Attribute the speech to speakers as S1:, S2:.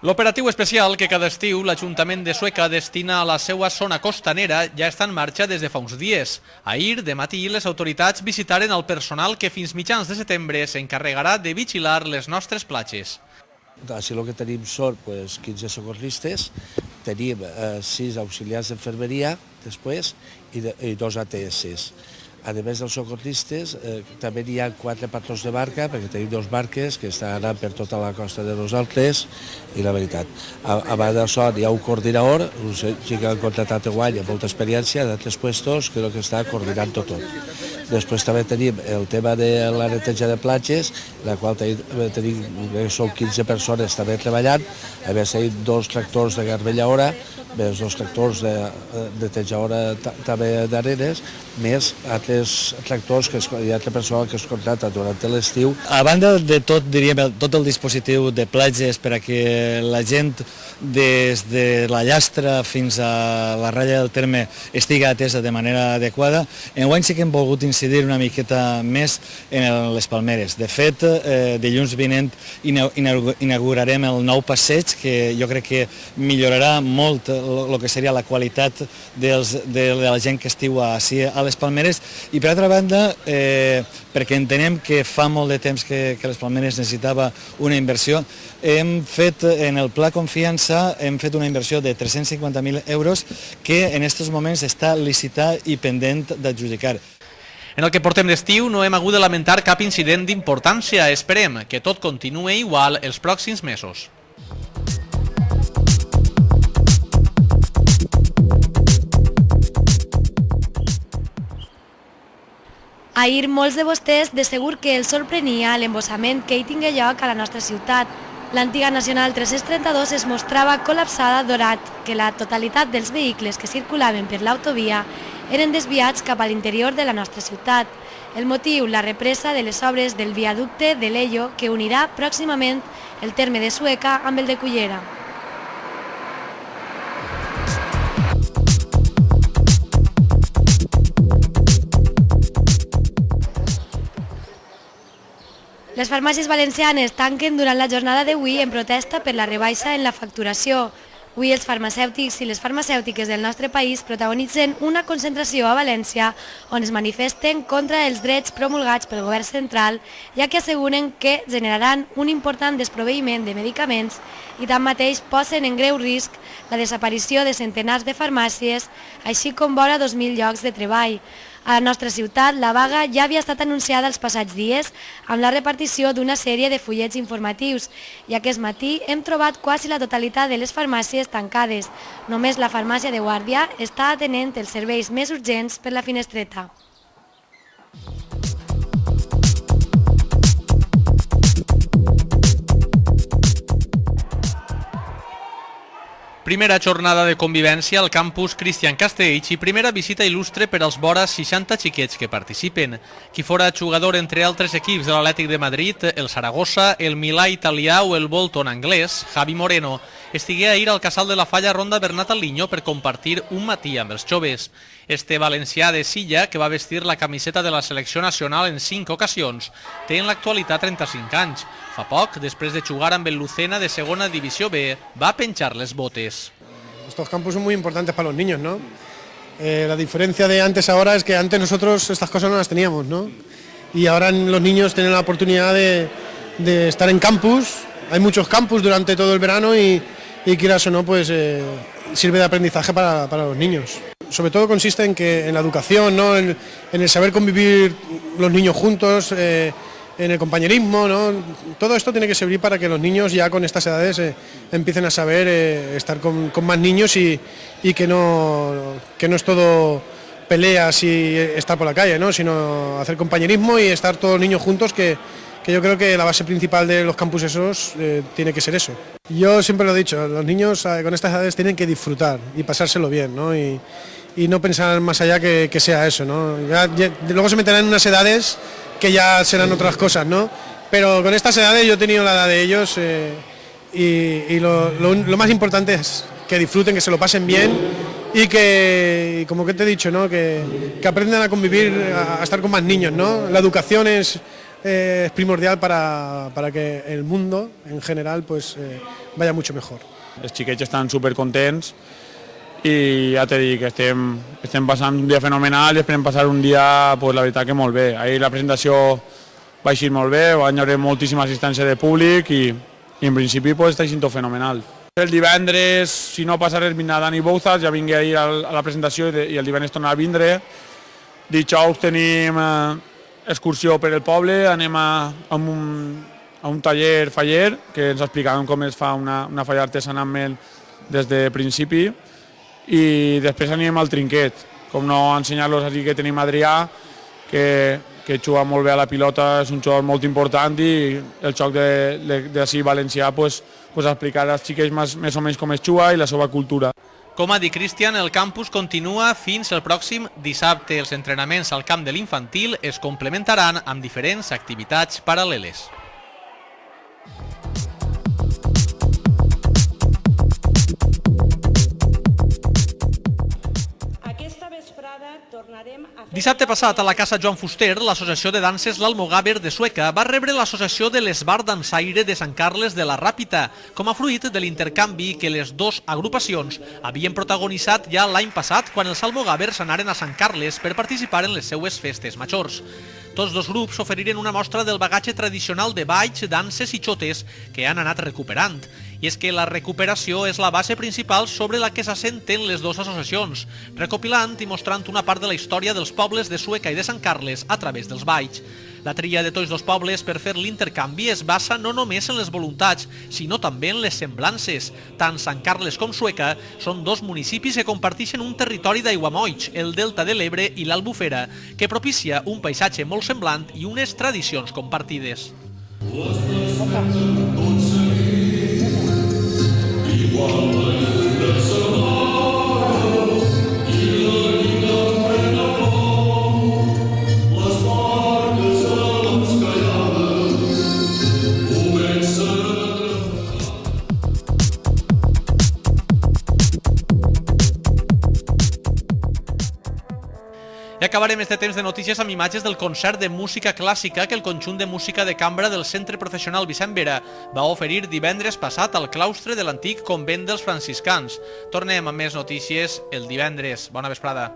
S1: L'operatiu especial que cada estiu l'Ajuntament de Sueca destina a la seva zona costanera ja està en marxa des de fa uns dies. Ahir, de matí, les autoritats visitaren el personal que fins mitjans de setembre s'encarregarà de vigilar les nostres platges.
S2: Així el que tenim són 15 socorristes, tenim 6 auxiliars d'enfermeria després i 2 ATS. A més dels socorristes, també hi ha 4 patrons de barca, perquè tenim 2 barques que estan anant per tota la costa de nosaltres, i la veritat. A banda d'això, hi ha un coordinador, un que han contratat enguany amb molta experiència d'altres puestos, que està coordinant tot. Després també tenim el tema de la neteja de platges, en la qual són 15 persones també treballant, a més tenim 2 tractors de garbelladora, més 2 tractors de netejadora també d'arenes, més altres tractors que hi ha altra persona que es contrata durant l'estiu.
S3: A banda de tot, diríem, tot el dispositiu de platges per a que la gent des de la llastra fins a la ratlla del terme estigui atesa de manera adequada, enguany sí que hem volgut incidir una miqueta més en les palmeres. De fet, dilluns vinent inaugurarem el nou passeig, que jo crec que millorarà molt el que seria la qualitat de la gent que estiu ací a les palmeres, i per altra banda, perquè entenem que fa molt de temps que les palmeres necessitava una inversió, hem fet en el Pla Confiança una inversió de 350.000 euros que en aquests moments està licitada i pendent d'adjudicar.
S1: En el que portem d'estiu no hem hagut de lamentar cap incident d'importància. Esperem que tot continuï igual els pròxims mesos.
S4: Ahir molts de vostès de segur que els sorprenia l'embossament que hi tingué lloc a la nostra ciutat. L'antiga Nacional 332 es mostrava col·lapsada donat que la totalitat dels vehicles que circulaven per l'autovia eren desviats cap a l'interior de la nostra ciutat. El motiu, la represa de les obres del viaducte de l'Ello que unirà pròximament el terme de Sueca amb el de Cullera. Les farmàcies valencianes tanquen durant la jornada d'avui en protesta per la rebaixa en la facturació. Avui els farmacèutics i les farmacèutiques del nostre país protagonitzen una concentració a València on es manifesten contra els drets promulgats pel govern central, ja que asseguren que generaran un important desproveïment de medicaments i tanmateix posen en greu risc la desaparició de centenars de farmàcies, així com vora 2.000 llocs de treball. A la nostra ciutat, la vaga ja havia estat anunciada els passats dies amb la repartició d'una sèrie de fullets informatius i aquest matí hem trobat quasi la totalitat de les farmàcies tancades. Només la farmàcia de Guàrdia està atenent els serveis més urgents per la finestreta.
S1: Primera jornada de convivència al campus Cristian Castells i primera visita il·lustre per als vora 60 xiquets que participen. Qui fora jugador entre altres equips de l'Atlètic de Madrid, el Saragossa, el Milà italià o el Bolton anglès, Javi Moreno, estigué ahir al Casal de la Falla Ronda Bernat Aliño per compartir un matí amb els joves. Este valencià de Silla, que va vestir la camiseta de la selecció nacional en 5 ocasions, té en l'actualitat 35 anys. Fa poc, després de jugar amb el Lucena de segona divisió B, va penchar les botes.
S5: Estos campos son muy importantes para los niños, ¿no? La diferencia de antes a ahora es que antes nosotros estas cosas no las teníamos, ¿no? Y ahora los niños tienen la oportunidad de estar en campus. Hay muchos campus durante todo el verano y quieras o no, pues sirve de aprendizaje para los niños. Sobre todo consiste en la educación, ¿no? En el saber convivir los niños juntos, en el compañerismo, ¿no? Todo esto tiene que servir para que los niños ya con estas edades empiecen a saber estar con más niños y que no es todo peleas y estar por la calle, ¿no? Sino hacer compañerismo y estar todos los niños juntos, que yo creo que la base principal de los campus esos tiene que ser eso. Yo siempre lo he dicho, los niños con estas edades tienen que disfrutar y pasárselo bien, ¿no? Y no pensar más allá que sea eso, ¿no? Luego se meterán en unas edades que ya serán otras cosas, ¿no? Pero con estas edades yo he tenido la edad de ellos y lo más importante es que disfruten, que se lo pasen bien y que, como que te he dicho, ¿no? Que aprendan a convivir, a estar con más niños, ¿no? La educación es es primordial para que el mundo en general pues vaya mucho mejor.
S6: Els xiquets estan supercontents i ja t'he dit que estem passant un dia fenomenal i esperem passar un dia, pues, la veritat que molt bé. Ahir la presentació va eixir molt bé, va haver moltíssima assistència de públic i en principi pues, està eixint tot fenomenal. El divendres, si no passa res, vindrà Dani Bouzas, ja vingué ahir a la presentació i el divendres tornarà a vindre. Dijous tenim excursió per el poble, anem a un taller faller que ens explicaven com es fa una falla artesanalment des de principi i després anirem al trinquet, com no ensenyar-los així que tenim Adrià, que juga molt bé a la pilota, és un jugador molt important i el xoc d'ací valencià pues explicar als xiquets més o menys com es juga i la seva cultura.
S1: Com ha dit Cristian, el campus continua fins el pròxim dissabte. Els entrenaments al camp de l'infantil es complementaran amb diferents activitats paral·leles. Dissabte passat, a la Casa Joan Fuster, l'Associació de Danses L'Almogàver de Sueca va rebre l'Associació de l'Esbar Dansaire de Sant Carles de la Ràpita, com a fruit de l'intercanvi que les dues agrupacions havien protagonitzat ja l'any passat quan els almogàvers anaren a Sant Carles per participar en les seues festes majors. Tots dos grups oferiren una mostra del bagatge tradicional de balls, danses i xotes que han anat recuperant. I és que la recuperació és la base principal sobre la que s'assenten les dues associacions, recopilant i mostrant una part de la història dels pobles de Sueca i de Sant Carles a través dels balls. La tria de tots dos pobles per fer l'intercanvi es basa no només en les voluntats, sinó també en les semblances. Tant Sant Carles com Sueca són dos municipis que comparteixen un territori d'aiguamolls, el Delta de l'Ebre i l'Albufera, que propicia un paisatge molt semblant i unes tradicions compartides. I acabarem este temps de notícies amb imatges del concert de música clàssica que el conjunt de música de cambra del Centre Professional Vicent Vera va oferir divendres passat al claustre de l'antic convent dels franciscans. Tornem amb més notícies el divendres. Bona vesprada.